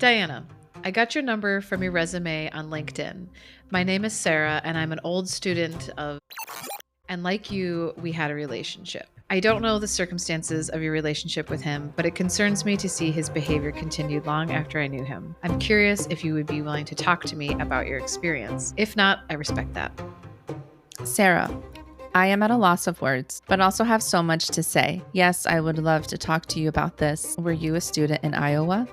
Diana, I got your number from your resume on LinkedIn. My name is Sarah, and I'm an old student of, and like you, we had a relationship. I don't know the circumstances of your relationship with him, but it concerns me to see his behavior continued long after I knew him. I'm curious if you would be willing to talk to me about your experience. If not, I respect that. Sarah, I am at a loss of words, but also have so much to say. Yes, I would love to talk to you about this. Were you a student in Iowa?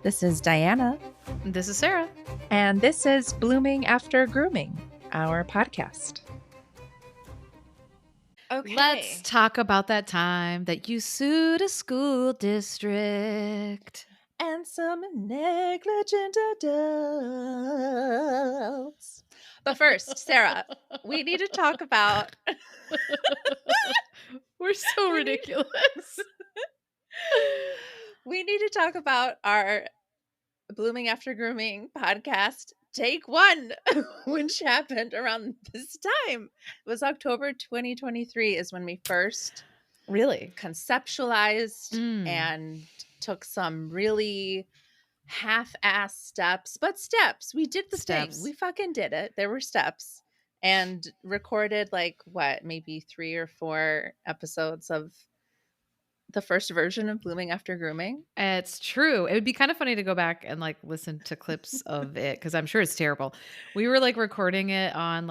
This is Diana. This is Sarah. And this is Blooming After Grooming, our podcast. Okay. Let's talk about that time that you sued a school district. And some negligent adults. But first, Sarah, we need to talk about... We're so ridiculous. We need to talk about our Blooming After Grooming podcast, take one, which happened around this time. It was October 2023 is when we first really conceptualized and took some really half-ass steps, but steps. We did the thing. We fucking did it. There were steps. And recorded maybe 3 or 4 episodes of the first version of Blooming After Grooming. It's true. It would be kind of funny to go back and listen to clips of it because I'm sure it's terrible. We were recording it on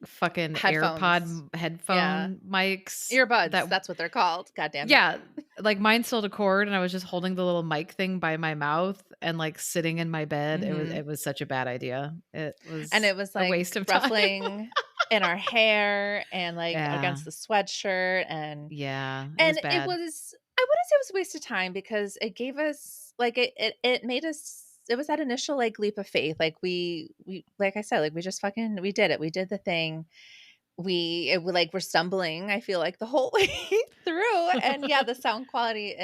fucking AirPod headphone mics. Earbuds. That's what they're called. Goddamn. Yeah. Mine still a cord and I was just holding the little mic thing by my mouth and sitting in my bed. Mm-hmm. It was such a bad idea. It was a waste of ruffling in our hair and against the sweatshirt and it was I wouldn't say it was a waste of time because it gave us it made us. It was that initial leap of faith. We like I said, we just fucking, we did it. We did the thing. We're stumbling, I feel the whole way through. And yeah, the sound quality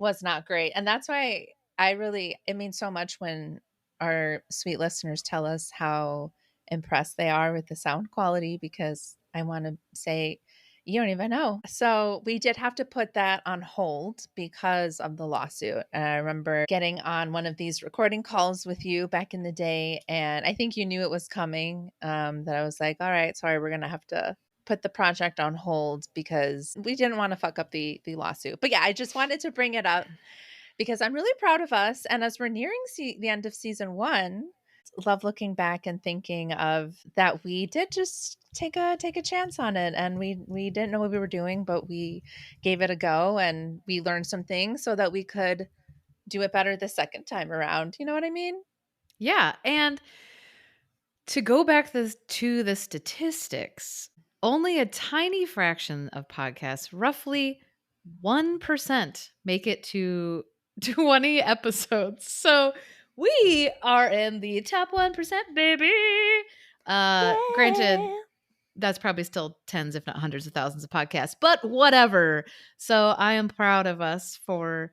was not great. And that's why it means so much when our sweet listeners tell us how impressed they are with the sound quality, because I want to say, you don't even know. So we did have to put that on hold because of the lawsuit. And I remember getting on one of these recording calls with you back in the day. And I think you knew it was coming, that I was like, all right, sorry, we're going to have to put the project on hold because we didn't want to fuck up the lawsuit. But yeah, I just wanted to bring it up because I'm really proud of us. And as we're nearing the end of season 1, love looking back and thinking of that we did just take a chance on it, and we didn't know what we were doing, but we gave it a go and we learned some things so that we could do it better the second time around. You know what I mean? Yeah. And to go back to the statistics, only a tiny fraction of podcasts, roughly 1%, make it to 20 episodes. So we are in the top 1%, baby. Granted, that's probably still tens, if not hundreds of thousands of podcasts, but whatever. So I am proud of us for,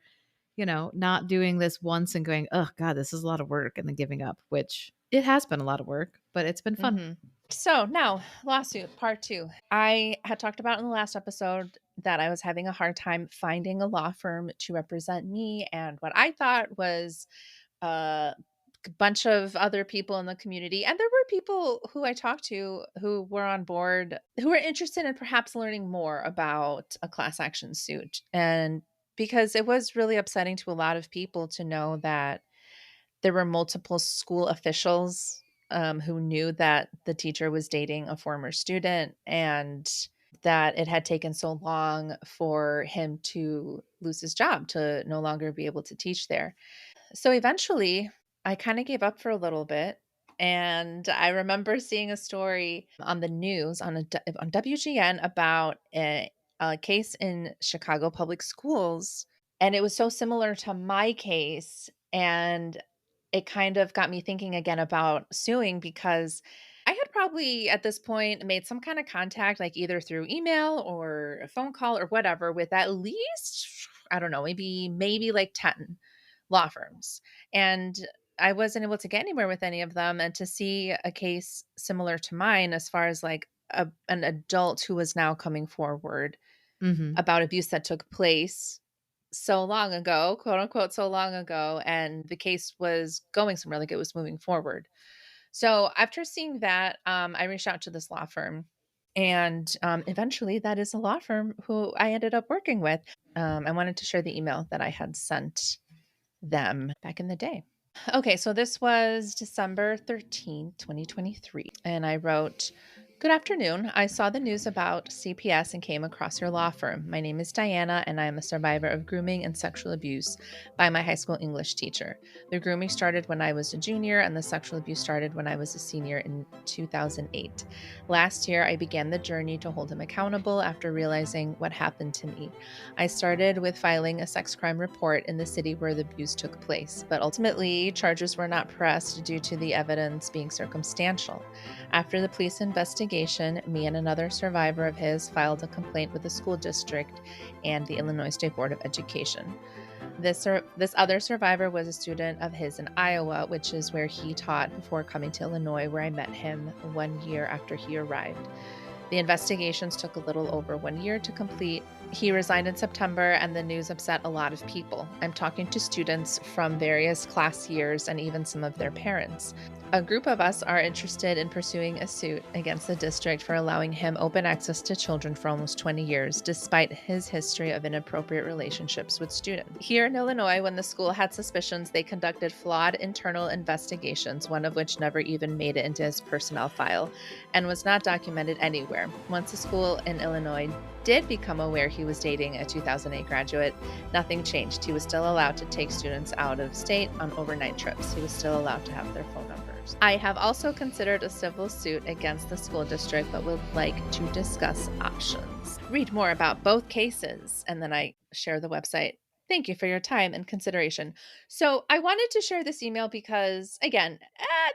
not doing this once and going, oh God, this is a lot of work, and then giving up, which it has been a lot of work, but it's been fun. Mm-hmm. So now, lawsuit part 2. I had talked about in the last episode that I was having a hard time finding a law firm to represent me, and what I thought was a bunch of other people in the community. And there were people who I talked to who were on board, who were interested in perhaps learning more about a class action suit. And because it was really upsetting to a lot of people to know that there were multiple school officials who knew that the teacher was dating a former student, and that it had taken so long for him to lose his job, to no longer be able to teach there. So eventually I kind of gave up for a little bit. And I remember seeing a story on the news on WGN about a case in Chicago public schools. And it was so similar to my case. And it kind of got me thinking again about suing, because I had probably at this point made some kind of contact, either through email or a phone call or whatever, with at least, I don't know, maybe 10 law firms. And I wasn't able to get anywhere with any of them. And to see a case similar to mine, as far as an adult who was now coming forward about abuse that took place so long ago, quote unquote, so long ago, and the case was going somewhere, like it was moving forward. So after seeing that, I reached out to this law firm. And eventually, that is a law firm who I ended up working with. I wanted to share the email that I had sent them back in the day. Okay, so this was December 13th, 2023. And I wrote, "Good afternoon. I saw the news about CPS and came across your law firm. My name is Diana, and I am a survivor of grooming and sexual abuse by my high school English teacher. The grooming started when I was a junior, and the sexual abuse started when I was a senior in 2008. Last year, I began the journey to hold him accountable after realizing what happened to me. I started with filing a sex crime report in the city where the abuse took place, but ultimately, charges were not pressed due to the evidence being circumstantial. After the police investigation, me and another survivor of his filed a complaint with the school district and the Illinois State Board of Education. This other survivor was a student of his in Iowa, which is where he taught before coming to Illinois, where I met him 1 year after he arrived. The investigations took a little over 1 year to complete. He resigned in September, and the news upset a lot of people. I'm talking to students from various class years and even some of their parents. A group of us are interested in pursuing a suit against the district for allowing him open access to children for almost 20 years, despite his history of inappropriate relationships with students. Here in Illinois, when the school had suspicions, they conducted flawed internal investigations, one of which never even made it into his personnel file and was not documented anywhere. Once the school in Illinois did become aware he was dating a 2008 graduate, nothing changed. He was still allowed to take students out of state on overnight trips. He was still allowed to have their phone numbers. I have also considered a civil suit against the school district, but would like to discuss options. Read more about both cases, and then I share the website. Thank you for your time and consideration." So I wanted to share this email because, again,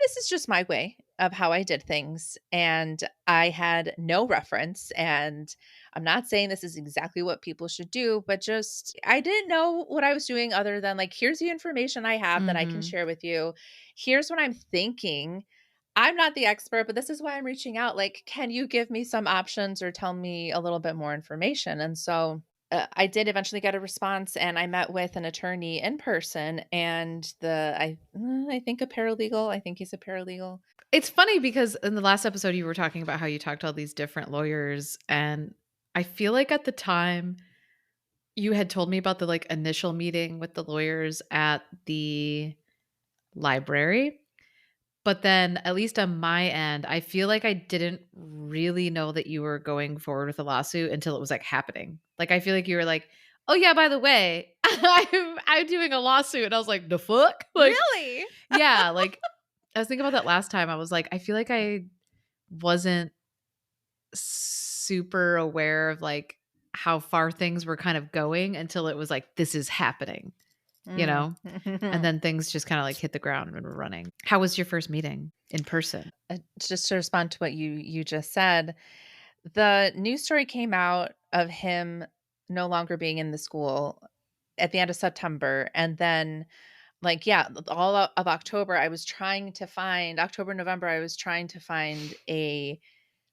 this is just my way of how I did things. And I had no reference. And I'm not saying this is exactly what people should do, but just I didn't know what I was doing other than like, here's the information I have that I can Mhm. share with you. Here's what I'm thinking. I'm not the expert, but this is why I'm reaching out. Like, can you give me some options or tell me a little bit more information? And so I did eventually get a response, and I met with an attorney in person, and I think a paralegal. I think he's a paralegal. It's funny because in the last episode you were talking about how you talked to all these different lawyers, and I feel like at the time you had told me about the, like, initial meeting with the lawyers at the library, but then, at least on my end, I feel like I didn't really know that you were going forward with a lawsuit until it was, like, happening. Like, I feel like you were like, "Oh, yeah, by the way, I'm doing a lawsuit," and I was like, "The fuck?" Like, Really? yeah, like, I was thinking about that last time. I was like, I feel like I wasn't super aware of, like, how far things were kind of going until it was like, "This is happening," you Mm. know? And then things just kinda, like, hit the ground and were running. How was your first meeting in person? Just to respond to what you just said, the news story came out of him no longer being in the school at the end of September, and then like, yeah, of October, I was trying to find October, November, I was trying to find a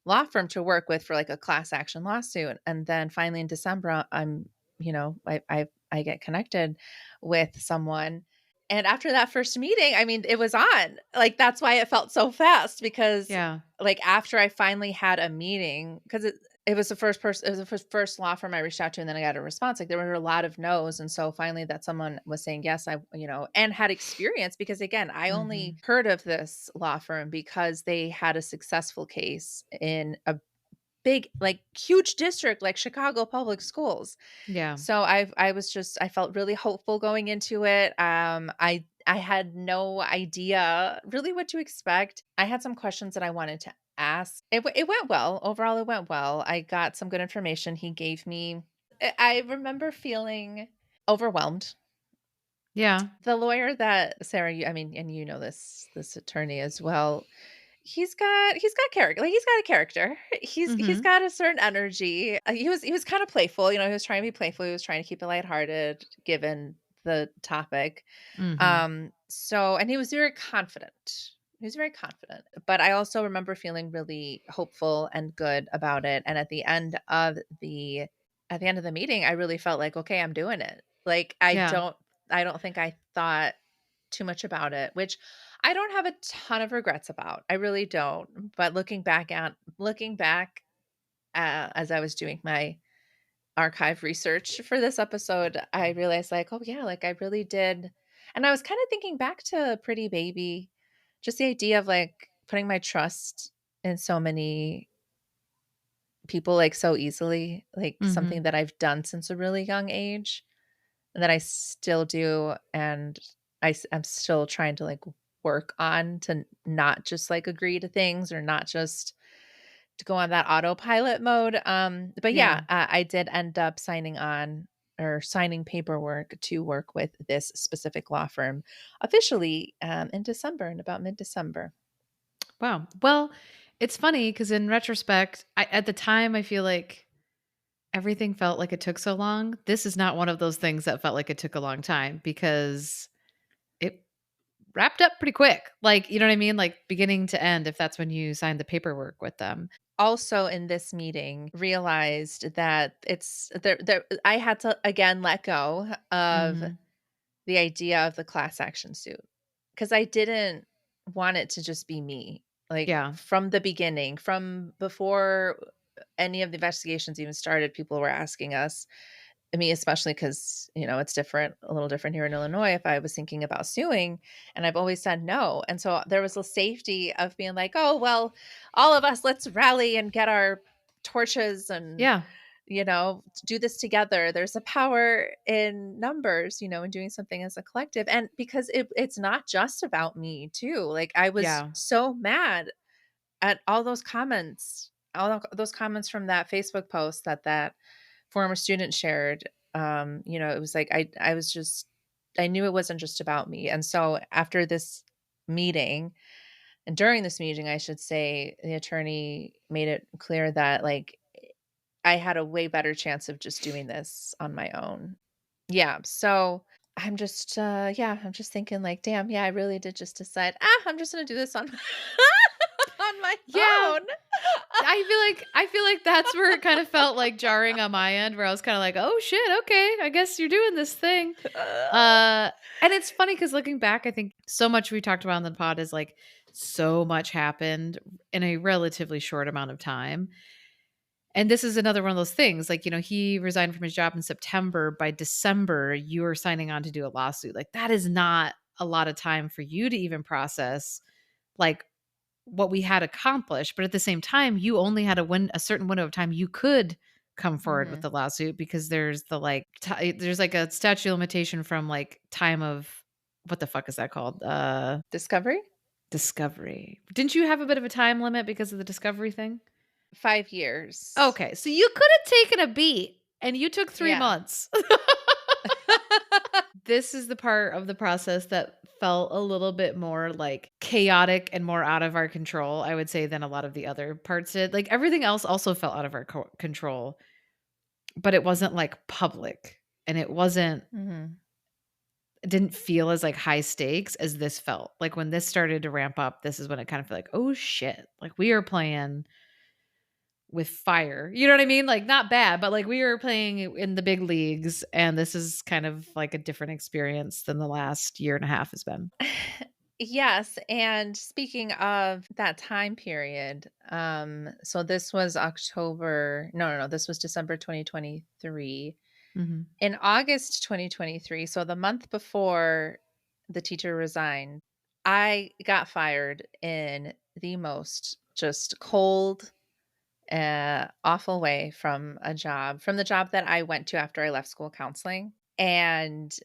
law firm to work with for like a class action lawsuit. And then finally in December, I get connected with someone. And after that first meeting, I mean, it was on. Like that's why it felt so fast because Yeah. like after I finally had a meeting, because it was the first person, it was the first law firm I reached out to, and then I got a response. Like there were a lot of no's, and so finally, that someone was saying yes, and had experience because again, I only Mhm. heard of this law firm because they had a successful case in a big, like huge district like Chicago Public Schools. Yeah. So I felt really hopeful going into it. I had no idea really what to expect. I had some questions that I wanted to ask. It went well. Overall, it went well. I got some good information he gave me. I remember feeling overwhelmed. Yeah. The lawyer that Sarah, I mean, and you know this attorney as well. He's got character. Like he's got a character. He's Mhm. got a certain energy. He was kind of playful. You know, he was trying to be playful. He was trying to keep it lighthearted given the topic. Mhm. So and he was very confident. He was very confident. But I also remember feeling really hopeful and good about it. And at the end of the meeting, I really felt like, okay, I'm doing it. Like, Yeah. I don't think I thought too much about it, which I don't have a ton of regrets about. I really don't. But looking back, as I was doing my archive research for this episode, I realized like, oh yeah, like I really did. And I was kind of thinking back to Pretty Baby, just the idea of like putting my trust in so many people like so easily, like something Mhm. that I've done since a really young age and that I still do. And I'm still trying to like work on to not just like agree to things or not just to go on that autopilot mode. But yeah, Yeah. I did end up signing on or signing paperwork to work with this specific law firm officially in December, in about mid-December. Wow. Well, it's funny because in retrospect, at the time, I feel like everything felt like it took so long. This is not one of those things that felt like it took a long time because it wrapped up pretty quick. Like, you know what I mean? Like beginning to end, if that's when you signed the paperwork with them. Also in this meeting, realized that it's there. I had to again let go of Mhm. the idea of the class action suit because I didn't want it to just be me. Like Yeah. from the beginning, from before any of the investigations even started, people were asking us, me especially because, you know, it's different, a little different here in Illinois, if I was thinking about suing, and I've always said no. And so there was a safety of being like, "Oh, well, all of us, let's rally and get our torches and, Yeah. you know, do this together." There's a power in numbers, you know, in doing something as a collective. And because it's not just about me too. Like I was Yeah. so mad at all those comments, those comments from that Facebook post that that former student shared. You know, it was like I was just I knew it wasn't just about me. And so after this meeting, and during this meeting, I should say, the attorney made it clear that like I had a way better chance of just doing this on my own. Yeah. So I'm just thinking like, damn, yeah, I really did just decide, I'm just gonna do this on on my Yeah. own. I feel like that's where it kind of felt like jarring on my end where I was kind of like, "Oh shit, okay. I guess you're doing this thing." Uh and it's funny cuz looking back, I think so much we talked about on the pod is like so much happened in a relatively short amount of time. And this is another one of those things like, he resigned from his job in September. By December, you were signing on to do a lawsuit. Like that is not a lot of time for you to even process like what we had accomplished, but at the same time, you only had a certain window of time you could come forward with Mhm. the lawsuit because there's the like there's like a statute of limitation from like time of what the fuck is that called? Discovery? Discovery. Didn't you have a bit of a time limit because of the discovery thing? 5 years. Okay, so you could have taken a beat and you took 3 Yeah. months. This is the part of the process that felt a little bit more like chaotic and more out of our control, I would say, than a lot of the other parts did. Like everything else also felt out of our control, but it wasn't like public and Mhm. it didn't feel as like high stakes as this felt. Like when this started to ramp up, this is when it kind of felt like, oh shit, like we are playing with fire. You know what I mean? Like not bad, but like we were playing in the big leagues and this is kind of like a different experience than the last year and a half has been. Yes, and speaking of that time period, so this was October no, this was December 2023. Mhm. In August 2023, so the month before the teacher resigned, I got fired in the most just cold, awful way from the job that I went to after I left school counseling. And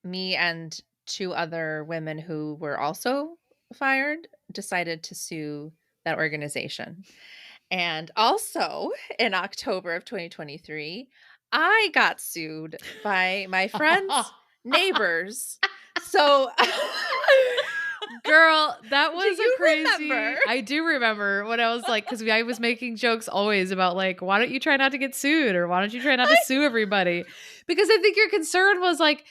me and 2 other women who were also fired decided to sue that organization. And also in October of 2023, I got sued by my friends' neighbors. So Girl, that do was a you remember? crazy I do remember when I was like, because I was making jokes always about like, why don't you try not to get sued or why don't you try not to sue everybody? Because I think your concern was like,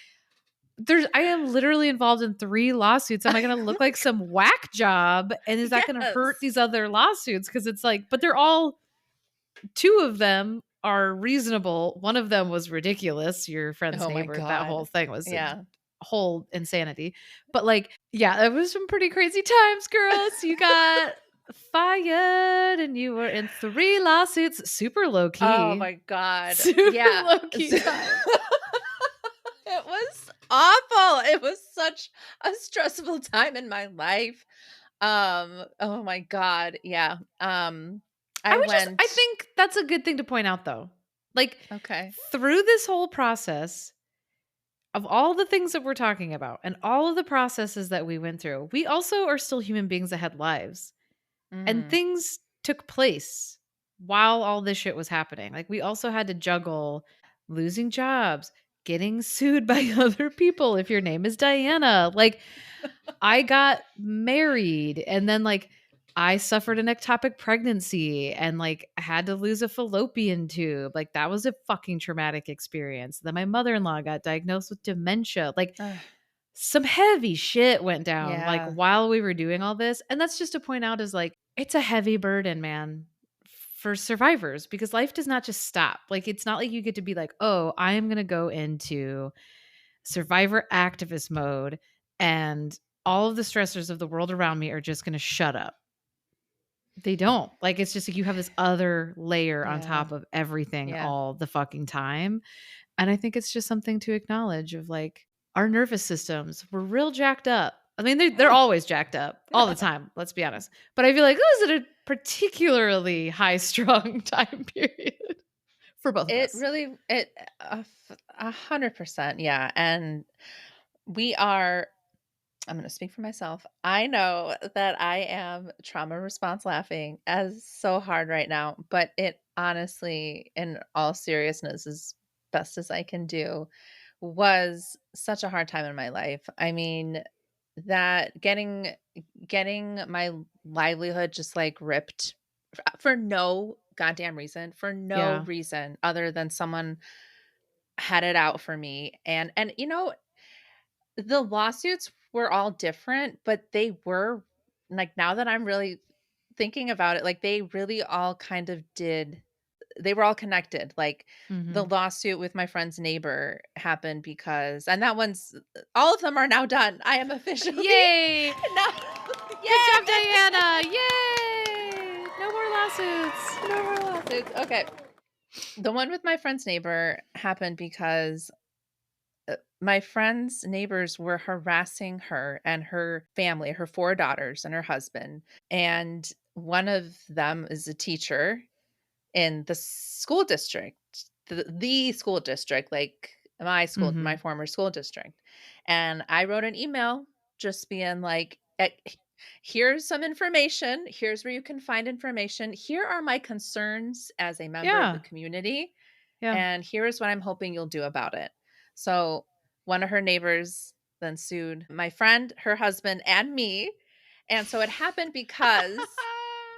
I am literally involved in 3 lawsuits. Am I gonna look like some whack job? And is that gonna hurt Yes. these other lawsuits? Because it's like, but they're all 2 of them are reasonable. One of them was ridiculous. Your friend's Oh my neighbor. That whole God. thing was a Yeah. whole insanity. But like, yeah, it was some pretty crazy times, girls. You got fired and you were in 3 lawsuits. Super low Oh key. my God. Super Yeah. low key time. It was awful. It was such a stressful time in my life. Oh my God. Yeah. I I went. think that's a good thing to point out though. Like Okay. through this whole process of all the things that we're talking about and all of the processes that we went through, we also are still human beings that had lives and Mm. things took place while all this shit was happening. Like we also had to juggle losing jobs, getting sued by other people if your name is Diana. Like I got married and then like I suffered an ectopic pregnancy and like had to lose a fallopian tube. Like that was a fucking traumatic experience. Then my mother-in-law got diagnosed with dementia. Like Ugh, some heavy shit went down like yeah. while we were doing all this. And that's just to point out is like it's a heavy burden, man, for survivors because life does not just stop. Like it's not like you get to be like, "Oh, I am going to go into survivor activist mode and all of the stressors of the world around me are just going to shut up." They don't. Like it's just like you have this other layer on Yeah. top of everything Yeah. all the fucking time. And I think it's just something to acknowledge of like our nervous systems were real jacked up. I mean, they're always jacked up all the time, let's be honest. But I feel like this is a particularly high strung time period for both of It us. really it 100%. Yeah. And we are I'm going to speak for myself. I know that I am trauma response laughing as so hard right now, but it honestly, in all seriousness, as best as I can do, was such a hard time in my life. I mean, that getting my livelihood just like ripped for no goddamn reason, for no Yeah. reason other than someone had it out for me. And the lawsuits were all different, but they were like, now that I'm really thinking about it, like they really all kind of did they were all connected. Like the Mhm. lawsuit with my friend's neighbor happened because and that one's all of them are now done. I am officially Yay! now Good job, yeah. Diana. Yay! No more lawsuits. No more lawsuits. Okay. The one with my friend's neighbor happened because my friend's neighbors were harassing her and her family, her 4 daughters and her husband, and one of them is a teacher in the school district, the school district, like my school, my Mhm. former school district. And I wrote an email just being like, here's some information. Here's where you can find information. Here are my concerns as a member of the Yeah. community. Yeah. And here is what I'm hoping you'll do about it. So one of her neighbors then sued my friend, her husband, and me. And so it happened because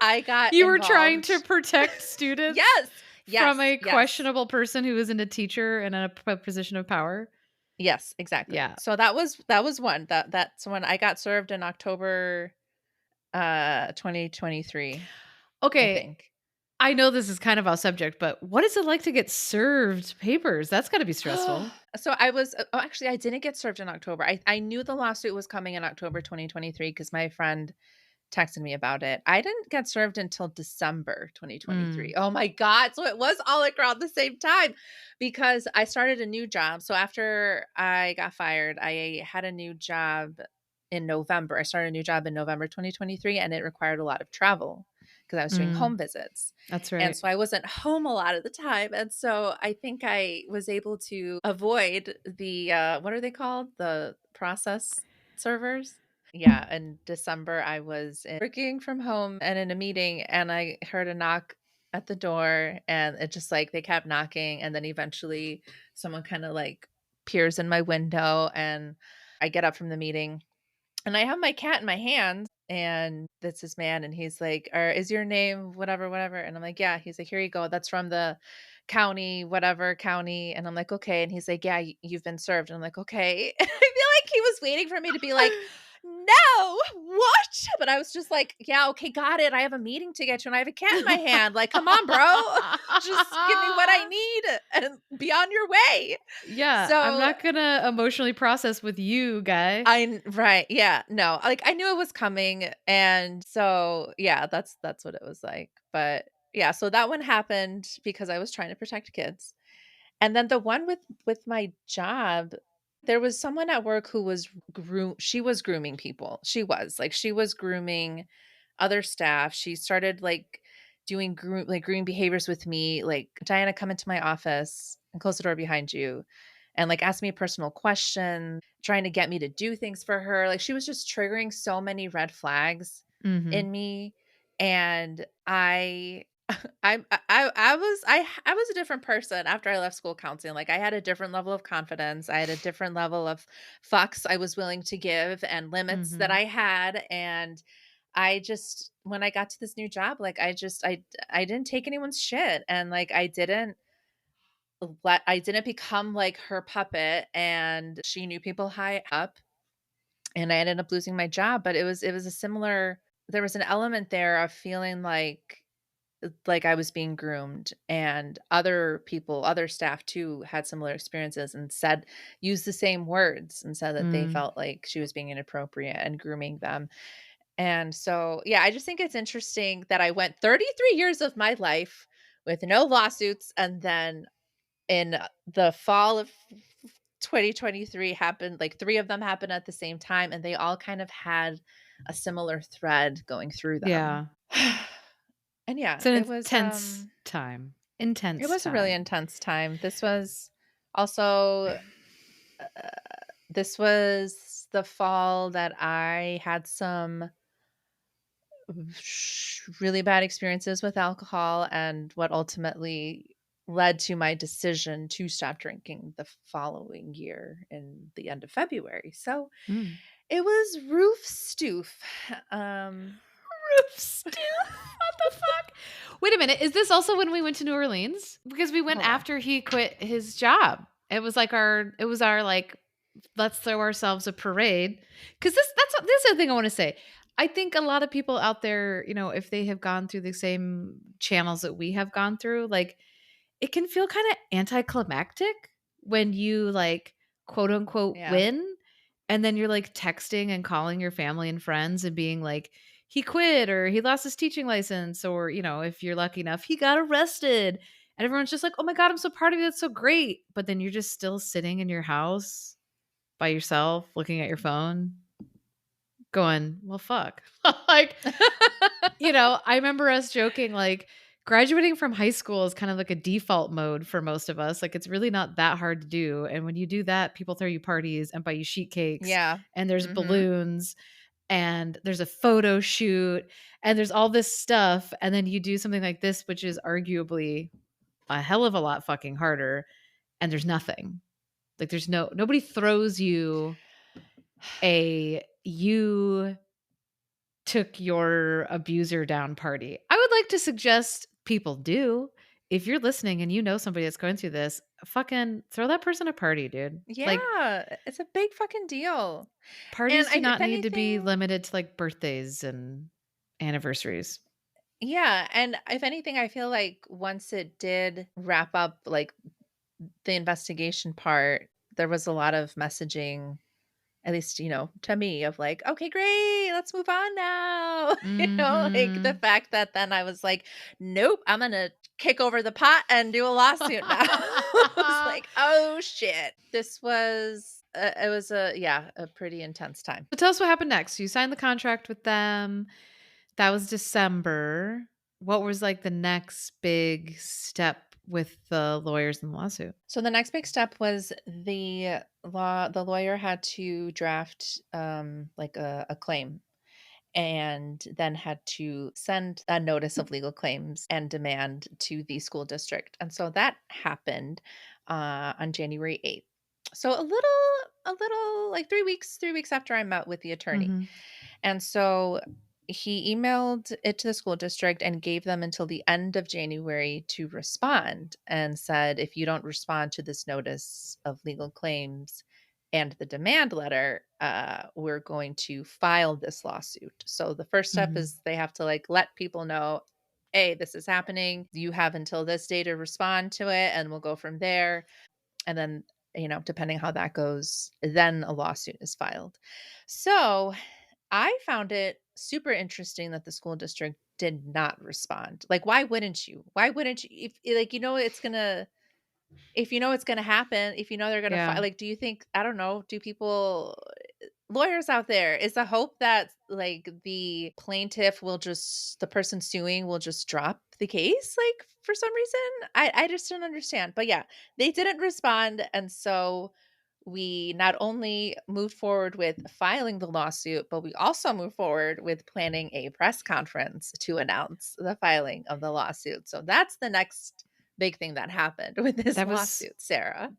I got You were trying to involved. protect students Yes. from Yes. a Yes. questionable person who isn't a teacher and in a position of power. Yes, exactly. Yeah. So that was one. That's when I got served in October 2023, I Okay, think. I know this is kind of off subject, but what is it like to get served papers? That's gotta be stressful. So I was actually I didn't get served in October. I knew the lawsuit was coming in October 2023 because my friend texted me about it. I didn't get served until December Mm. 2023. Oh my God. So it was all like around the same time because I started a new job. So after I got fired, I had a new job in November. I started a new job in November 2023 and it required a lot of travel because I was doing Mm. home visits. That's And right. so I wasn't home a lot of the time. And so I think I was able to avoid the what are they called? The process servers. Yeah, in December, I was working from home and in a meeting, and I heard a knock at the door, and it just like they kept knocking, and then eventually someone kind of like peers in my window, and I get up from the meeting, and I have my cat in my hands, and that's this man, and he's like, "Is your name whatever, whatever?" And I'm like, "Yeah." He's like, "Here you go. That's from the county, whatever county." And I'm like, "Okay." And he's like, "Yeah, you've been served." And I'm like, "Okay." I feel like he was waiting for me to be like, no, what? But I was just like, yeah, okay, got it. I have a meeting to get to and I have a cat in my hand. Like, come on, bro. Just give me what I need and be on your way. Yeah, I'm So not gonna emotionally process with you, guy. right. Yeah. No. Like I knew it was coming. And so yeah, that's what it was like. But yeah, so that one happened because I was trying to protect kids. And then the one with my job, there was someone at work who was she was grooming people. She was grooming other staff. She started like doing grooming behaviors with me, like, Diana, come into my office and close the door behind you. And like ask me a personal question, trying to get me to do things for her. Like she was just triggering so many red flags Mhm. in me. And I was a different person after I left school counseling. Like I had a different level of confidence. I had a different level of fucks I was willing to give and limits that Mhm. I had. And I just when I got to this new job, like I didn't take anyone's shit. And like I didn't become like her puppet, and she knew people high up, and I ended up losing my job. But it was a similar there was an element there of feeling like I was being groomed, and other people, other staff too had similar experiences and said used the same words and said that they Mm. felt like she was being inappropriate and grooming them. And so, yeah, I just think it's interesting that I went 33 years of my life with no lawsuits, and then in the fall of 2023 happened like 3 of them happened at the same time, and they all kind of had a similar thread going through them. Yeah. And yeah, It's an intense time. it Intense was a really time. intense time. This was also this was the fall that I had some really bad experiences with alcohol, and what ultimately led to my decision to stop drinking the following year in the end of February. So Mm. it was roof stoof. Um, Roof stew? What the fuck? Wait a minute. Is this also when we went to New Orleans? Because we went hold on. after he quit his job. It was our like, let's throw ourselves a parade. Because this is the thing I want to say. I think a lot of people out there, if they have gone through the same channels that we have gone through, like it can feel kind of anticlimactic when you like quote unquote Yeah. win, and then you're like texting and calling your family and friends and being like, he quit or he lost his teaching license, or if you're lucky enough, he got arrested. And everyone's just like, oh my God, I'm so proud of you. That's so great. But then you're just still sitting in your house by yourself, looking at your phone, going, well, fuck. Like, I remember us joking, like, graduating from high school is kind of like a default mode for most of us. Like, it's really not that hard to do. And when you do that, people throw you parties and buy you sheet cakes, Yeah. and there's Mhm. balloons, and there's a photo shoot, and there's all this stuff. And then you do something like this, which is arguably a hell of a lot fucking harder. And there's nothing. Like, nobody throws you you took your abuser down party. I would like to suggest people do. If you're listening and you know somebody that's going through this, fucking throw that person a party, dude. Like, Yeah, it's a big fucking deal. And parties I do if not need to be anything limited to like birthdays and anniversaries. yeah, and if anything, I feel like once it did wrap up, like, the investigation part, there was a lot of messaging, at least, to me, of like, "Okay, great, let's move on now." Like, the Mhm. fact that then I was like, "Nope, I'm gonna kick over the pot and do a lawsuit now." I was like, "Oh, shit." This was it was a pretty intense time. So tell us what happened next. You signed the contract with them. That was December. What was like the next big step with the lawyers and the lawsuit? So the next big step was the lawyer had to draft like a claim, and then had to send a notice of legal claims and demand to the school district. And so that happened on January 8th. So a little like 3 weeks after I met with the attorney. Mhm. And so he emailed it to the school district and gave them until the end of January to respond, and said, if you don't respond to this notice of legal claims, and the demand letter, we're going to file this lawsuit. So the first step Mhm. is they have to like let people know, hey, this is happening. You have until this day to respond to it, and we'll go from there. And then, depending how that goes, then a lawsuit is filed. So I found it super interesting that the school district did not respond. Like, why wouldn't you? Why wouldn't you? If like it's gonna happen, if they're gonna Yeah. file, like, do you think, I don't know, do people, lawyers out there, is the hope that like the person suing will just drop the case, like, for some reason? I just don't understand. But yeah, they didn't respond, and so we not only moved forward with filing the lawsuit, but we also moved forward with planning a press conference to announce the filing of the lawsuit. So that's the next big thing that happened with this That was lawsuit, Sarah.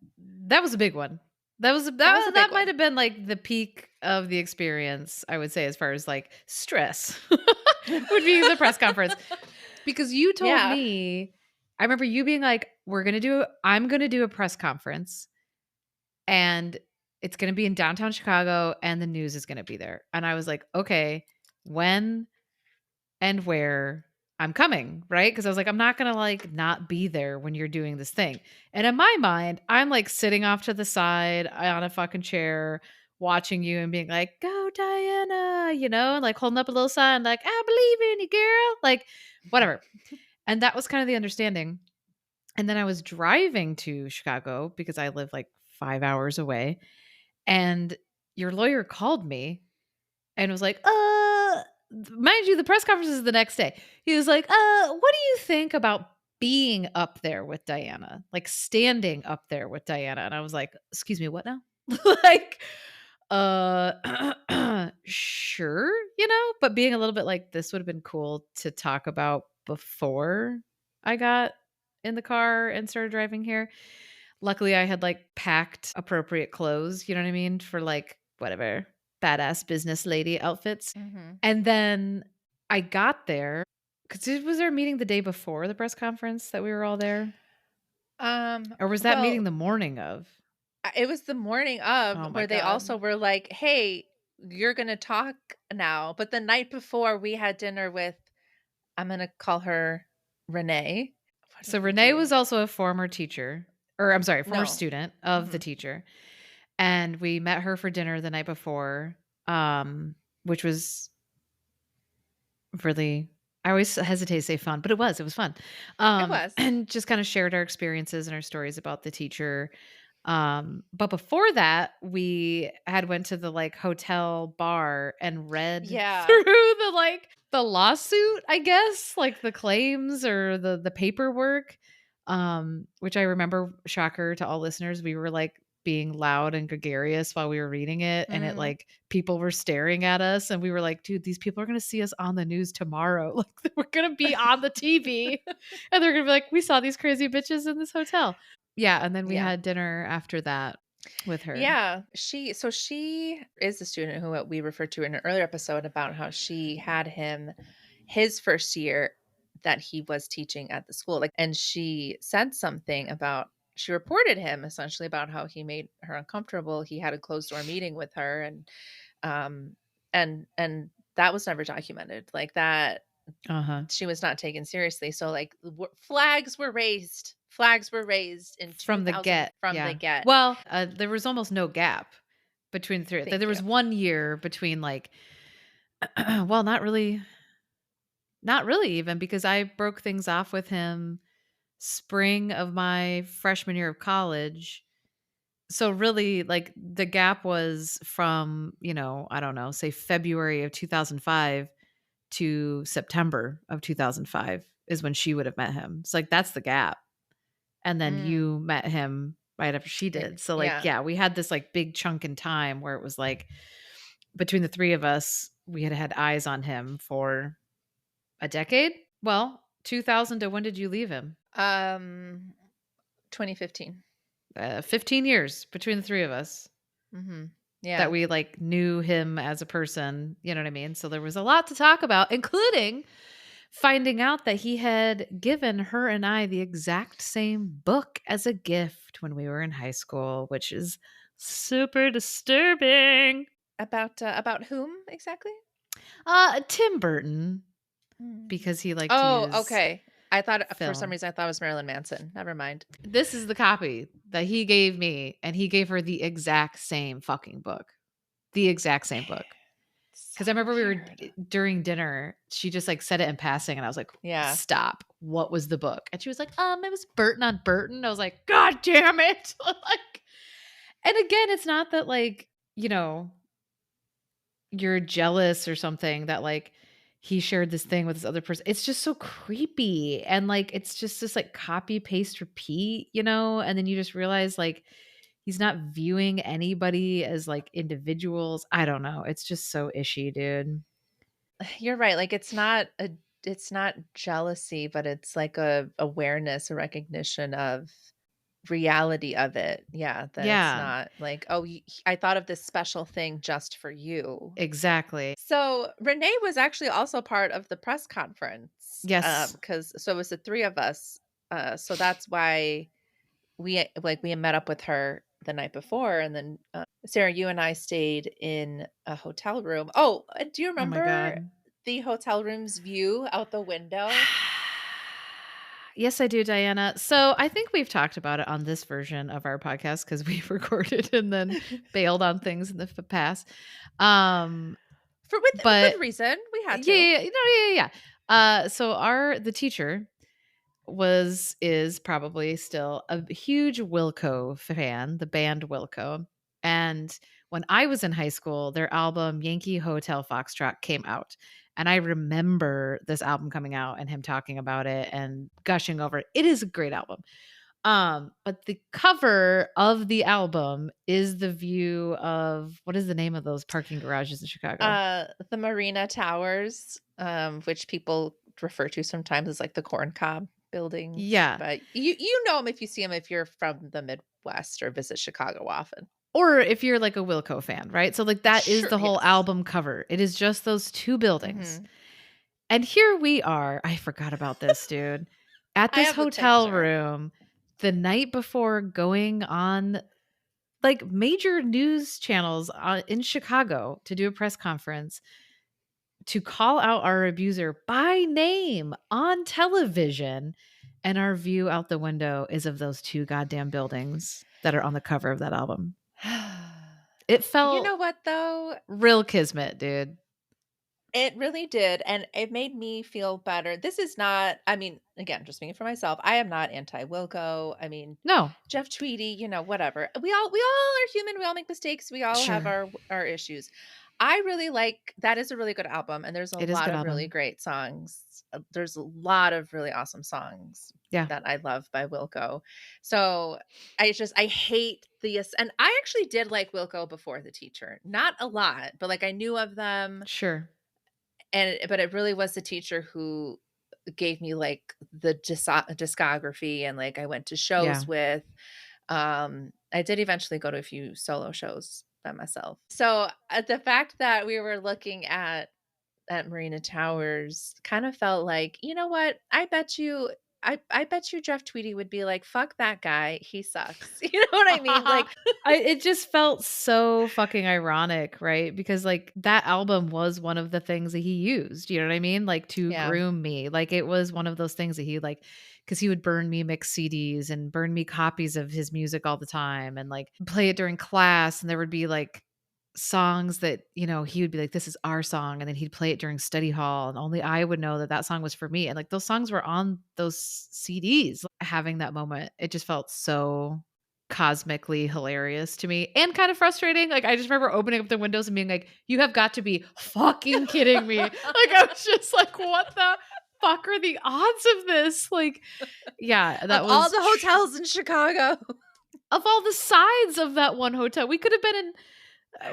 that was a big one. That was That was a that big might one. have been like the peak of the experience, I would say, as far as like stress would be the press conference. Because you told Yeah. me, I remember you being like, I'm gonna do a press conference and it's gonna be in downtown Chicago and the news is gonna be there. And I was like, okay, when and where I'm coming, right? Because I was like, I'm not gonna like not be there when you're doing this thing. And in my mind, I'm like sitting off to the side on a fucking chair, watching you and being like, "Go, Diana," and like holding up a little sign, like, "I believe in you, girl," like whatever. And that was kind of the understanding. And then I was driving to Chicago because I live like 5 hours away, and your lawyer called me and was like, mind you, the press conference is the next day. He was like, what do you think about being up there with Diana? Like standing up there with Diana. And I was like, excuse me, what now? Like, sure, but being a little bit like, this would have been cool to talk about before I got in the car and started driving here. Luckily, I had like packed appropriate clothes, you know what I mean? For like whatever badass business lady outfits. Mhm. And then I got there because was there a meeting the day before the press conference that we were all there? Or was that meeting Well, the morning of? it was the morning of Oh my where they also God. were like, "Hey, you're gonna talk now." But the night before, we had dinner with, I'm gonna call her Renee. What So did we Renee was do? also a former teacher, or I'm sorry, former No. student of the Mhm. teacher. And we met her for dinner the night before, which was really, I always hesitate to say fun, but it was fun. It was. And just kind of shared our experiences and our stories about the teacher. But before that, we had went to the like hotel bar and read Yeah. through the lawsuit, I guess, like the claims or the paperwork. Which I remember, shocker to all listeners, we were like being loud and gregarious while we were reading it, and it Mm. like people were staring at us and we were like, dude, these people are going to see us on the news tomorrow. Like we're going to be on the TV and they're going to be like, we saw these crazy bitches in this hotel. Yeah, and then we Yeah. had dinner after that with her. Yeah, she is a student who we referred to in an earlier episode about how she had him his first year that he was teaching at the school. Like, and she said something about, she reported him essentially about how he made her uncomfortable. He had a closed door meeting with her, um and that was never documented. Like that, Uh-huh. she was not taken seriously. So like flags were raised. Flags were raised in From the 2000 get. from the Yeah. get. Well, there was almost no gap between the three. There Thank you. was 1 year between like well, not really even because I broke things off with him spring of my freshman year of college. So really like the gap was from, I don't know, say February of 2005 to September of 2005 is when she would have met him. It's like that's the gap. And then Mm. you met him right after she Like, did. So like yeah. yeah, we had this like big chunk in time where it was like between the three of us, we had eyes on him for a decade. Well, 2000 to when did you leave him? Um, 2015. 15 years between the three of us Mhm. that Yeah. we like knew him as a person, you know what I mean? So there was a lot to talk about, including finding out that he had given her and I the exact same book as a gift when we were in high school, which is super disturbing. About whom exactly? Tim Burton, Mm. because he liked to Oh, use okay. I thought for some film. reason I thought it was Marilyn Manson. Never mind. This is the copy that he gave me, and he gave her the exact same fucking book. The exact same book. So Because I remember we were weird. during dinner, she just like said it in passing, and I was like, Yeah. "Stop! What was the book?" And she was like, it was Burton on Burton." I was like, "God damn it!" Like, and again, it's not that like you know you're jealous or something that like he shared this thing with this other person. It's just so creepy, and like it's just this like copy paste repeat, and then you just realize like he's not viewing anybody as like individuals. I don't know. It's just so ishy, dude. You're right. Like it's not jealousy, but it's like a awareness, a recognition of reality of it. Yeah, that it's Yeah, not like, "Oh, I thought of this special thing just for you." exactly. So, Renee was actually also part of the press conference, Yes. because so it was the 3 of us, so that's why we had met up with her the night before, and then, Sarah, you and I stayed in a hotel room. Oh, do you Oh my remember god. the hotel room's view out the window? Yes, I do, Diana. So I think we've talked about it on this version of our podcast because we recorded and then bailed on things in the past. Um, For with but good reason, we had yeah, to. yeah, yeah, no, yeah, yeah. So the teacher is probably still a huge Wilco fan, the band Wilco. And when I was in high school, their album Yankee Hotel Foxtrot came out. And I remember this album coming out and him talking about it and gushing over it. It is a great album. But the cover of the album is the view of what is the name of those parking garages in Chicago? The Marina Towers, which people refer to sometimes as like the corn cob buildings, Yeah. but you know them if you see them if you're from the Midwest or visit Chicago often. Or if you're like a Wilco fan, right? So like that is Sure, the whole yes. album cover. It is just those two buildings. Mhm. And here we are. I forgot about this, dude. At I this have the hotel picture. room the night before going on like major news channels in Chicago to do a press conference to call out our abuser by name on television. And our view out the window is of those two goddamn buildings that are on the cover of that album. It You felt know what though? real kismet, dude. It really did, and it made me feel better. This is not, I mean, again, just speaking for myself, I am not anti-Wilco. I mean, No, Jeff Tweedy, whatever. We all are human. We all make mistakes. We all have sure. our issues. I really like that is a really good album, and there's a It is a lot good of really album. great songs. There's a lot of really awesome songs Yeah, that I love by Wilco. So I hate and I actually did like Wilco before the teacher. Not a lot, but like I knew of them, sure. but it really was the teacher who gave me like the discography, and like I went to Yeah. shows with. I did eventually go to a few solo shows by myself. So the fact that we were looking at Marina Towers kind of felt like, you know what? I bet you Jeff Tweedy would be like, fuck that guy. He sucks. You know what I mean? Like, It just felt so fucking ironic, right? Because like that album was one of the things that he used, you know what I mean? Like to yeah. groom me. Like it was one of those things that he like because he would burn me mixed CDs and burn me copies of his music all the time and like play it during class. And there would be like songs that, he would be like, this is our song. And then he'd play it during study hall. And only I would know that that song was for me. And like those songs were on those CDs. Having that moment, it just felt so cosmically hilarious to me and kind of frustrating. Like I just remember opening up the windows and being like, "You have got to be fucking kidding me!" Like I was just like, "What the fuck are the odds of this?" Like, yeah, Of that all was the hotels in Chicago. of all the sides of that one hotel. We could have been in.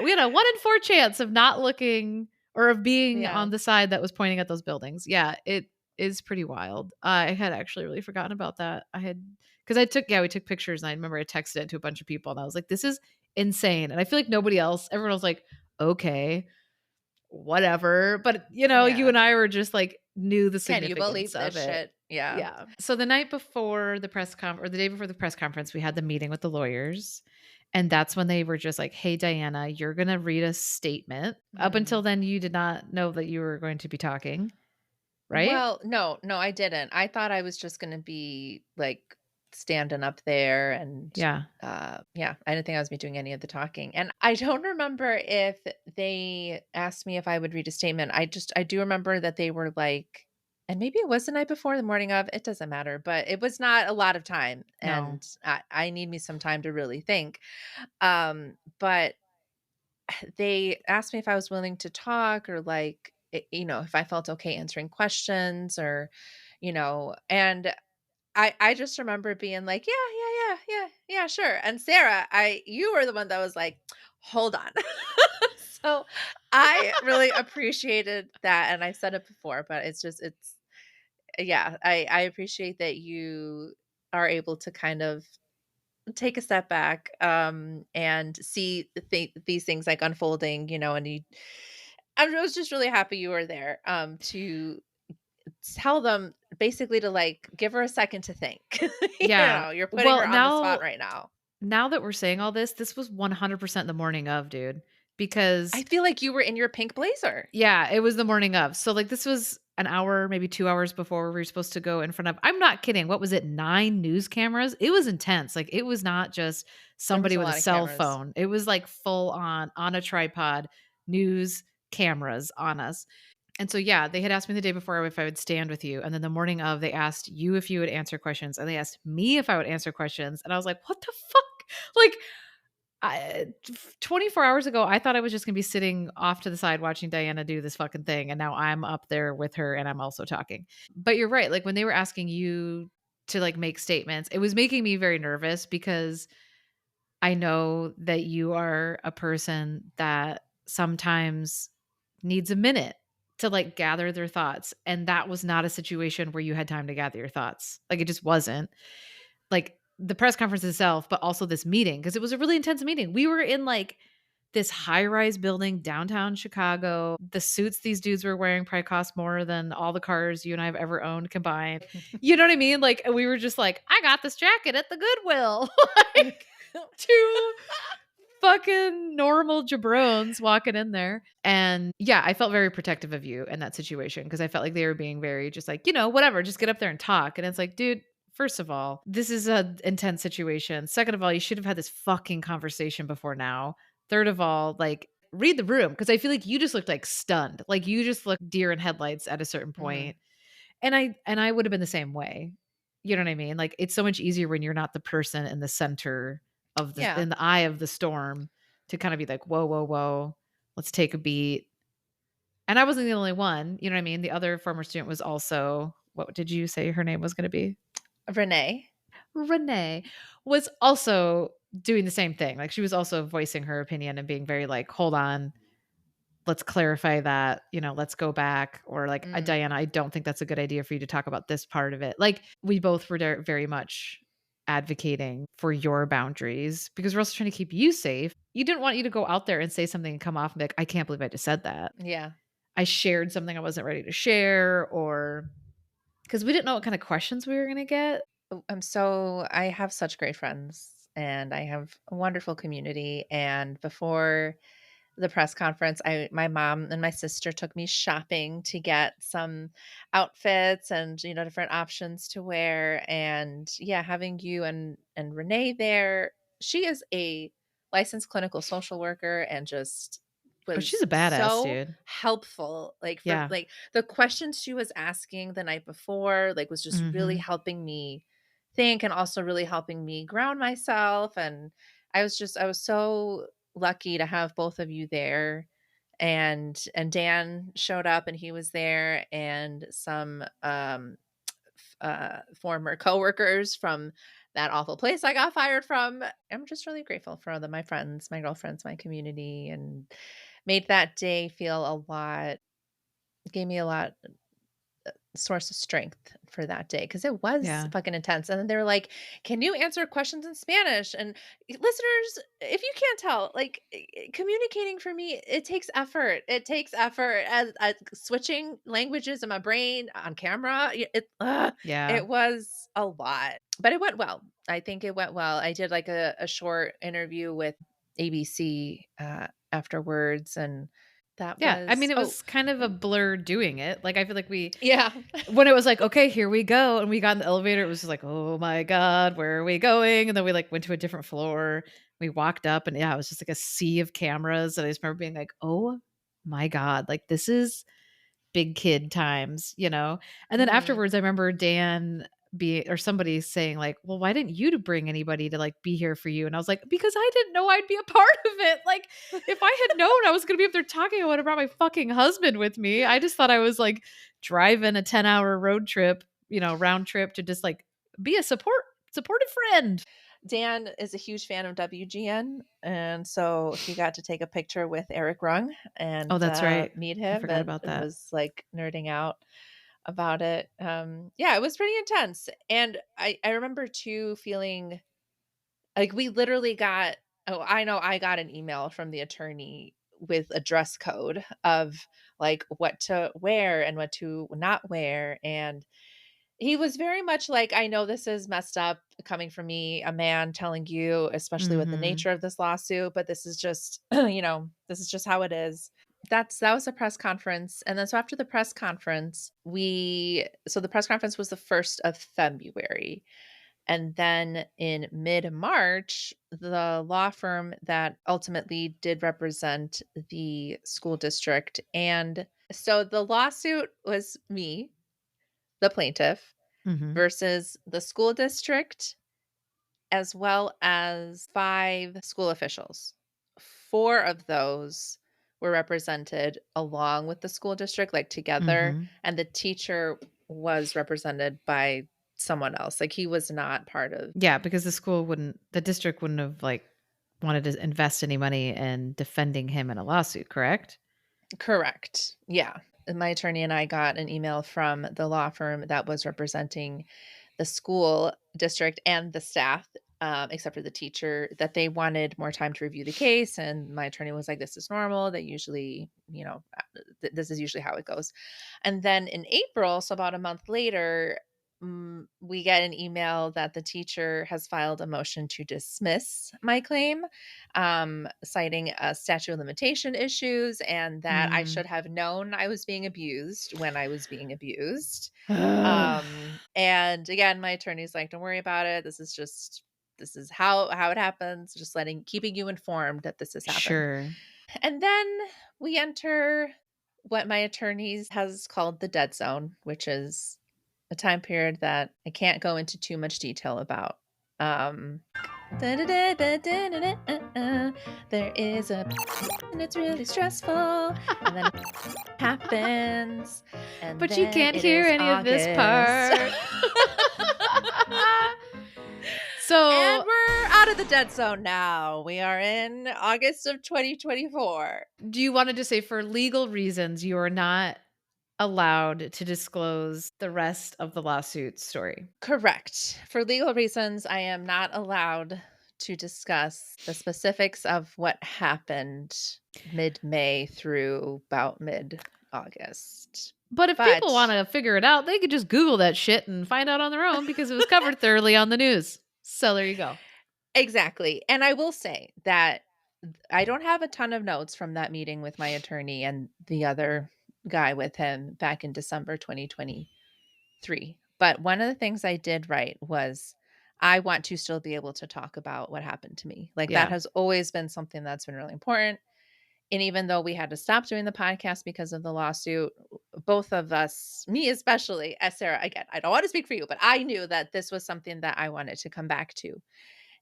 We had a 1 in 4 chance of not looking or of being Yeah. on the side that was pointing at those buildings. Yeah, it is pretty wild. I had actually really forgotten about that. I had because we took pictures and I remember I texted it to a bunch of people and I was like, this is insane. And I feel like nobody else, everyone was like, okay. whatever. But, you Yeah. and I were just like knew the Can you significance believe of this it. shit? Yeah. Yeah. So the night before the or the day before the press conference, we had the meeting with the lawyers. And that's when they were just like, "Hey, Diana, you're going to read a statement." Up until Mhm. then, you did not know that you were going to be talking, right? Well, no, no, I didn't. I thought I was just gonna be, like, standing up there and, Yeah. yeah, I didn't think I was be doing any of the talking, and I don't remember if they asked me if I would read a statement. I do remember that they were like, and maybe it was the night before, the morning of, it doesn't matter, but it was not a lot of time, No. and I need me some time to really think. But they asked me if I was willing to talk or like, if I felt okay answering questions or, and I just remember being like, yeah, yeah, yeah, yeah, yeah, sure. And Sarah, you were the one that was like, hold on. So I really appreciated that. And I said it before, but yeah, I appreciate that you are able to kind of take a step back, and see these things like unfolding, and I was just really happy you were there, to tell them basically to like give her a second to think. Yeah. You're putting her Well, on the spot now right now. now that we're saying all this was 100% the morning of, dude. Because I feel like you were in your pink blazer. yeah, it was the morning of. So like this was an hour, maybe 2 hours before we were supposed to go in front of, I'm not kidding. What was it? 9 news cameras. It was intense. Like it was not just There was somebody a with a lot of cell cameras. phone. It was like full on a tripod news cameras on us. And so yeah, they had asked me the day before if I would stand with you, and then the morning of they asked you if you would answer questions, and they asked me if I would answer questions, and I was like, "What the fuck?" Like 24 hours ago, I thought I was just gonna be sitting off to the side watching Diana do this fucking thing, and now I'm up there with her and I'm also talking. But you're right, like, when they were asking you to, like, make statements, it was making me very nervous because I know that you are a person that sometimes needs a minute to, like, gather their thoughts, and that was not a situation where you had time to gather your thoughts. Like, it just wasn't. Like, the press conference itself, but also this meeting because it was a really intense meeting. We were in, like, this high-rise building downtown Chicago. The suits these dudes were wearing probably cost more than all the cars you and I have ever owned combined. You know what I mean? Like, we were just like, "I got this jacket at the Goodwill." Like, 2 fucking normal jabrones walking in there. And yeah, I felt very protective of you in that situation because I felt like they were being very just like, whatever, just get up there and talk. And it's like, dude, first of all, this is a intense situation. Second of all, you should have had this fucking conversation before now. Third of all, like read the room because I feel like you just looked like stunned. Like you just looked deer in headlights at a certain Mhm. point. And I would have been the same way. You know what I mean? Like it's so much easier when you're not the person in the center of the Yeah. in the eye of the storm to kind of be like, "Whoa, whoa, whoa. Let's take a beat." And I wasn't the only one, you know what I mean? The other former student was also what did you say her name was gonna be? Renee. Renee was also doing the same thing. Like she was also voicing her opinion and being very like, "Hold on, let's clarify that, let's go back," or like, Mm. "Diana, I don't think that's a good idea for you to talk about this part of it." Like, we both were very much advocating for your boundaries because we're also trying to keep you safe. You didn't want you to go out there and say something and come off and be like, "I can't believe I just said that. Yeah. I shared something I wasn't ready to share," or because we didn't know what kind of questions we were gonna get. I have such great friends and I have a wonderful community. And before the press conference, my mom and my sister took me shopping to get some outfits and, different options to wear. And yeah, having you and Renee there, she is a licensed clinical social worker and just Oh, she's a was badass, so dude. helpful. Like for Yeah. like the questions she was asking the night before, like was just really Mhm. helping me think and also really helping me ground myself. And I was so lucky to have both of you there. And Dan showed up and he was there and some former coworkers from that awful place I got fired from. I'm just really grateful for my friends, my girlfriends, my community, and made that day feel a lot, gave me a lot source of strength for that day because it was Yeah. fucking intense. And then they were like, "Can you answer questions in Spanish?" And listeners, if you can't tell, like communicating for me, it takes effort. It takes effort as switching languages in my brain on camera. Yeah. It was a lot, but it went well. I think it went well. I did like a short interview with ABC afterwards, and that Yeah. I mean, was it was kind of a blur doing it. Like, I feel like yeah. when it was like, okay, here we go. And we got in the elevator, it was just like, oh my God, where are we going? And then we like went to a different floor. We walked up and yeah, it was just like a sea of cameras. And I just remember being like, oh my God, like this is big kid times, you know? And then Mhm. afterwards, I remember Dan be or somebody saying like, "Well, why didn't you to bring anybody to like be here for you?" And I was like, "Because I didn't know I'd be a part of it. Like, if I had known I was going to be up there talking, I would have brought my fucking husband with me. I just thought I was like driving a 10-hour road trip, round trip to just like be a supportive friend." Dan is a huge fan of WGN, and so he got to take a picture with Eric Rung Oh, and that's right. meet I him, forgot and about that. was like nerding out about it. Yeah, it was pretty intense, and I remember too feeling like we literally got. Oh, I know I got an email from the attorney with a dress code of like what to wear and what to not wear, and he was very much like, "I know this is messed up coming from me, a man telling you, especially with the Mhm. nature of this lawsuit, but this is just, this is just how it is." That was a press conference, and then so after the press conference, we so the press conference was the 1st of February, and then in mid-March, the law firm that ultimately did represent the school district, and so the lawsuit was me, the plaintiff, Mhm. versus the school district, as well as 5 school officials. 4 of those were represented along with the school district, like, together, Mhm. and the teacher was represented by someone else, like, he was not part of. Yeah, because the district wouldn't have like wanted to invest any money in defending him in a lawsuit, correct? Correct, yeah. And my attorney and I got an email from the law firm that was representing the school district and the staff, except for the teacher, that they wanted more time to review the case. And my attorney was like, "This is normal. They usually, this is usually how it goes." And then in April, so about a month later, we get an email that the teacher has filed a motion to dismiss my claim, citing statute of limitation issues and that I Mm. should have known I was being abused when I was being abused. Ugh. And again, my attorney's like, "Don't worry about it. This is how it happens. Just keeping you informed that this has happened." Sure. And then we enter what my attorneys has called the dead zone, which is a time period that I can't go into too much detail about. Um, there is a and it's really stressful, and then it happens, and But you then can't it hear is any of this August. part. And So, we're out of the dead zone now. We are in August of 2024. do you want to just say for legal reasons you are not allowed to disclose the rest of the lawsuit story? Correct. For legal reasons, I am not allowed to discuss the specifics of what happened mid-May through about mid-August. But if people But want to figure it out, they could just Google that shit and find out on their own because it was covered thoroughly on the news. So there you go. exactly. And I will say that I don't have a ton of notes from that meeting with my attorney and the other guy with him back in December 2023. But one of the things I did write was I want to still be able to talk about what happened to me. Like that Yeah. has always been something that's been really important. And even though we had to stop doing the podcast because of the lawsuit, both of us, me especially, as Sarah, again, I don't want to speak for you, but I knew that this was something that I wanted to come back to.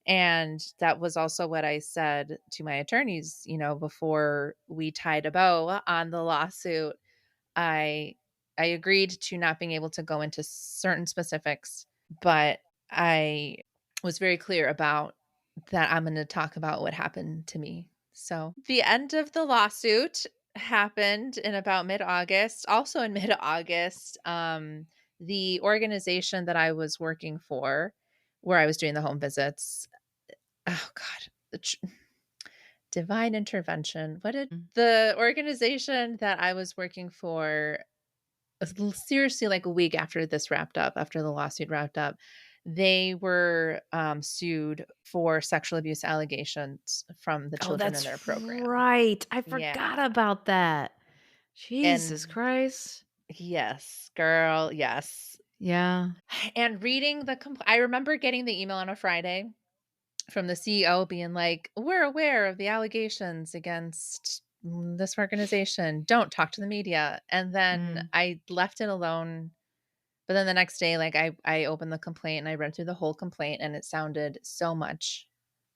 And that was also what I said to my attorneys, before we tied a bow on the lawsuit. I I agreed to not being able to go into certain specifics, but I was very clear about that I'm going to talk about what happened to me. So, the end of the lawsuit happened in about mid-August. Also in mid-August, the organization that I was working for, where I was doing the home visits, oh God, divine intervention. What did Mm. the organization that I was working for, seriously, like a week after this wrapped up, after the lawsuit wrapped up, they were sued for sexual abuse allegations from the Oh, children in that's their program. right. I forgot Yeah. about that. Jesus And Christ. yes, girl, yes. Yeah. And reading I remember getting the email on a Friday from the CEO being like, "We're aware of the allegations against this organization. Don't talk to the media." And then Mm. I left it alone. But then the next day, like I opened the complaint and I read through the whole complaint, and it sounded so much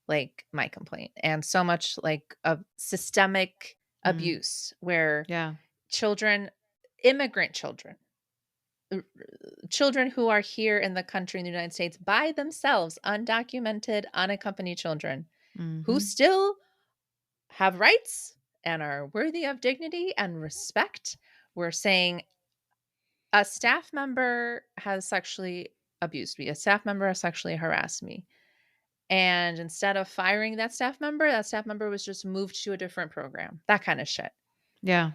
like my complaint, and so much like a systemic Mm. abuse where Yeah. children, immigrant children, r- children who are here in the country in the United States by themselves, undocumented, unaccompanied children who Mhm. still have rights and are worthy of dignity and respect. We're saying a staff member has sexually abused me. A staff member has sexually harassed me. And instead of firing that staff member was just moved to a different program. That kind of shit. Yeah.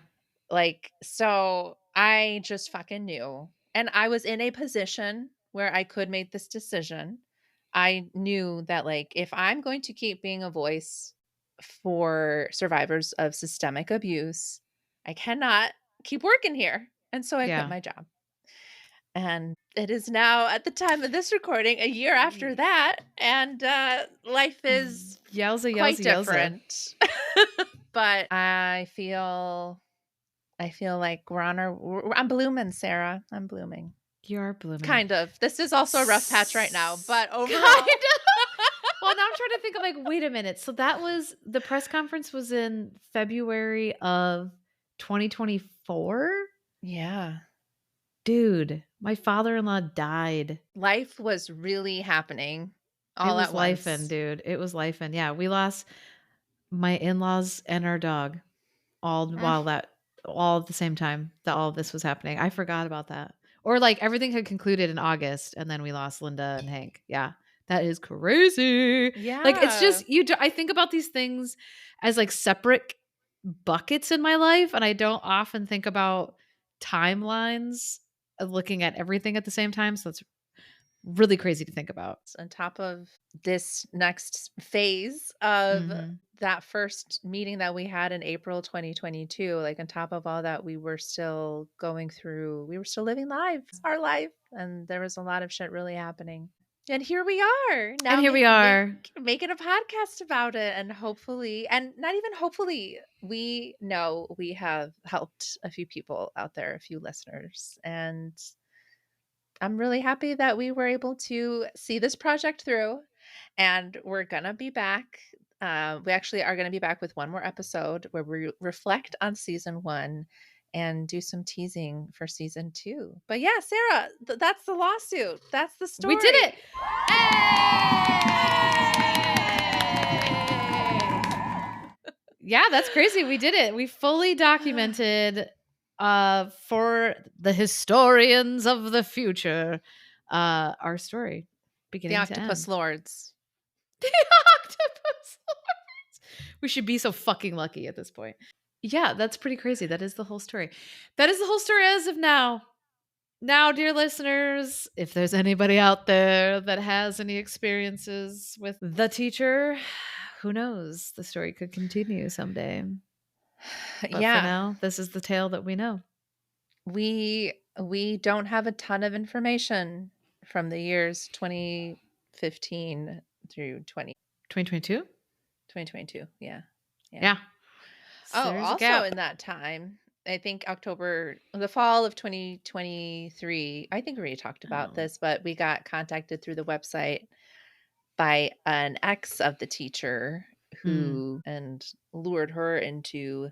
Like, so I just fucking knew. And I was in a position where I could make this decision. I knew that, like, if I'm going to keep being a voice for survivors of systemic abuse, I cannot keep working here. And so I quit Yeah. my job. And it is now, at the time of this recording, a year after that. And life is Yowza, quite yowza, yowza. different. But I feel like I'm blooming, Sarah. I'm blooming. You're blooming. Kind of. This is also a rough patch right now, but overall. Kind of. Well, now I'm trying to think of like, wait a minute. So that was the press conference was in February of 2024? Yeah. Dude, my father-in-law died. Life was really happening It all was at lifing, once. dude. It was lifing. Yeah, we lost my in-laws and our dog Mm. all at the same time that all of this was happening. I forgot about that. Or like everything had concluded in August and then we lost Linda and Hank. Yeah. That is crazy. Like it's Yeah. just I think about these things as like separate buckets in my life and I don't often think about timelines of looking at everything at the same time. So it's really crazy to think about. On top of this next phase of Mhm. that first meeting that we had in April 2022, like on top of all that, we were still living our life. And there was a lot of shit really happening. And here we are And now, here we are. making a podcast about it. And hopefully, and not even hopefully, we know we have helped a few people out there, a few listeners. And I'm really happy that we were able to see this project through, and we're gonna be back. We actually are gonna be back with one more episode where we reflect on season 1 and do some teasing for season 2. But yeah, Sarah, that's the lawsuit. That's the story. We did it. Yeah, that's crazy. We did it. We fully documented for the historians of the future our story The beginning to Octopus end. Lords. The Octopus Lords. We should be so fucking lucky at this point. Yeah, that's pretty crazy. That is the whole story. That is the whole story as of now. Now, dear listeners, if there's anybody out there that has any experiences with the teacher, who knows? The story could continue someday. But for Yeah, now, this is the tale that we know. we don't have a ton of information from the years 2015 through 2022? 2022. Yeah. Yeah. So Oh, there's a also gap. in that time, I think the fall of 2023, I think we already talked about Oh. this, but we got contacted through the website by an ex of the teacher who and lured her into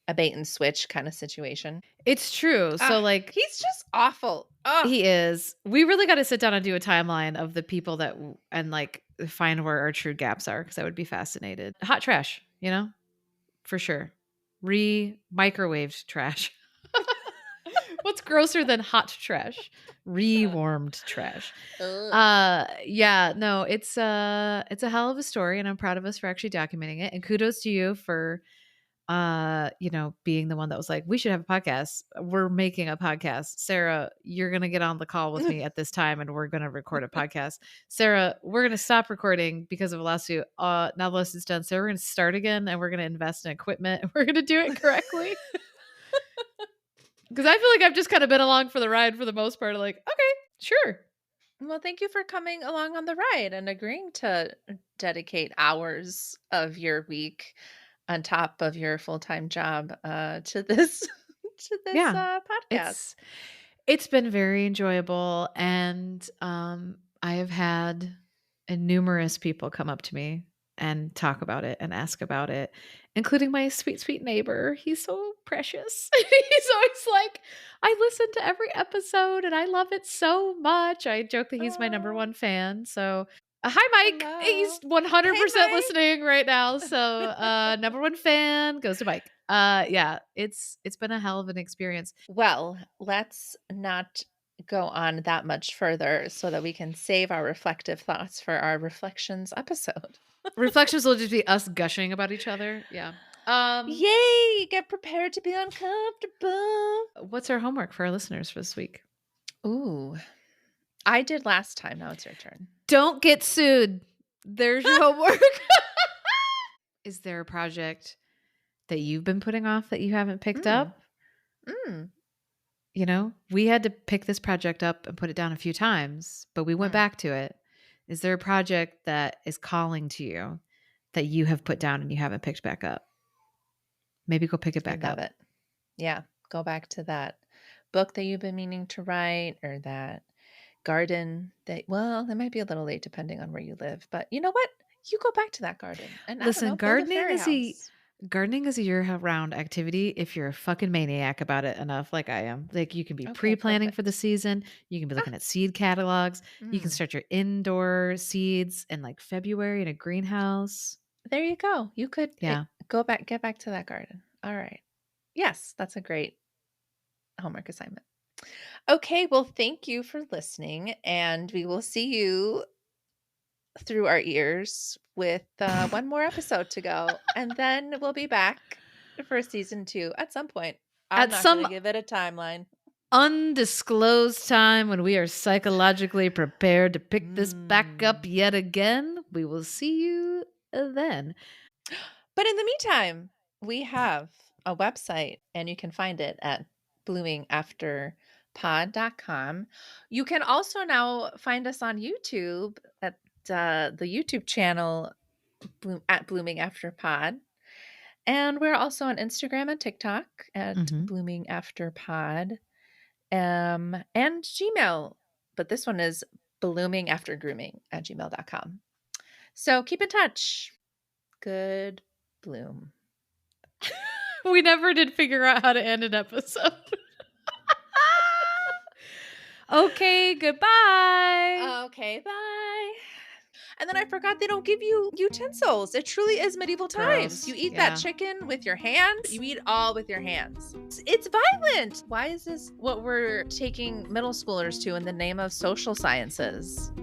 a bait and switch kind of situation. It's true. So, like, He's just awful. he is. We really got to sit down and do a timeline of the people that, and like find where our true gaps are because I would be fascinated. Hot trash, for sure. Microwaved trash. What's grosser than hot trash? Rewarmed trash. Yeah, no, it's a hell of a story, and I'm proud of us for actually documenting it. And kudos to you for being the one that was like, we should have a podcast. We're making a podcast. Sarah, you're going to get on the call with me at this time and we're going to record a podcast. Sarah, we're going to stop recording because of a lawsuit. Now the lawsuit's done. So we're going to start again and we're going to invest in equipment and we're going to do it correctly. Because I feel like I've just kind of been along for the ride for the most part. Like, okay, sure. Well, thank you for coming along on the ride and agreeing to dedicate hours of your week on top of your full-time job to this podcast. It's been very enjoyable, and I have had numerous people come up to me and talk about it and ask about it, including my sweet, sweet neighbor. He's so precious. He's always like, I listen to every episode and I love it so much. I joke that he's my number one fan. So hi, Mike. Hello. He's 100% listening right now. So number one fan goes to Mike. Yeah, it's been a hell of an experience. Well, let's not go on that much further so that we can save our reflective thoughts for our reflections episode. Reflections will just be us gushing about each other. Yeah. Yay! Get prepared to be uncomfortable. What's our homework for our listeners for this week? Ooh, I did last time. Now it's your turn. Don't get sued. There's your homework. Is there a project that you've been putting off that you haven't picked up? We had to pick this project up and put it down a few times, but we went back to it. Is there a project that is calling to you that you have put down and you haven't picked back up? Maybe go pick it back up. It. Yeah. Go back to that book that you've been meaning to write, or that garden that might be a little late depending on where you live, but you know what? You go back to that garden. And listen, gardening is a year-round activity if you're a fucking maniac about it enough, like I am. Like, you can be pre-planning for the season. You can be looking at seed catalogs. You can start your indoor seeds in like February in a greenhouse. There you go. You could get back to that garden. All right. Yes, that's a great homework assignment. Okay, well, thank you for listening, and we will see you through our ears with one more episode to go, and then we'll be back for season 2 at some point. I'm not going to give it a timeline. Undisclosed time when we are psychologically prepared to pick this back up yet again. We will see you then. But in the meantime, we have a website, and you can find it at bloomingafterpod.com. You can also now find us on YouTube at the YouTube channel at Blooming After Pod. And we're also on Instagram and TikTok at Blooming After Pod. And Gmail. But this one is bloomingaftergrooming@gmail.com. So keep in touch. Good bloom. We never did figure out how to end an episode. Okay, goodbye. Okay, bye. And then I forgot they don't give you utensils. It truly is medieval times. Gross. You eat that chicken with your hands. You eat all with your hands. It's violent. Why is this what we're taking middle schoolers to in the name of social sciences?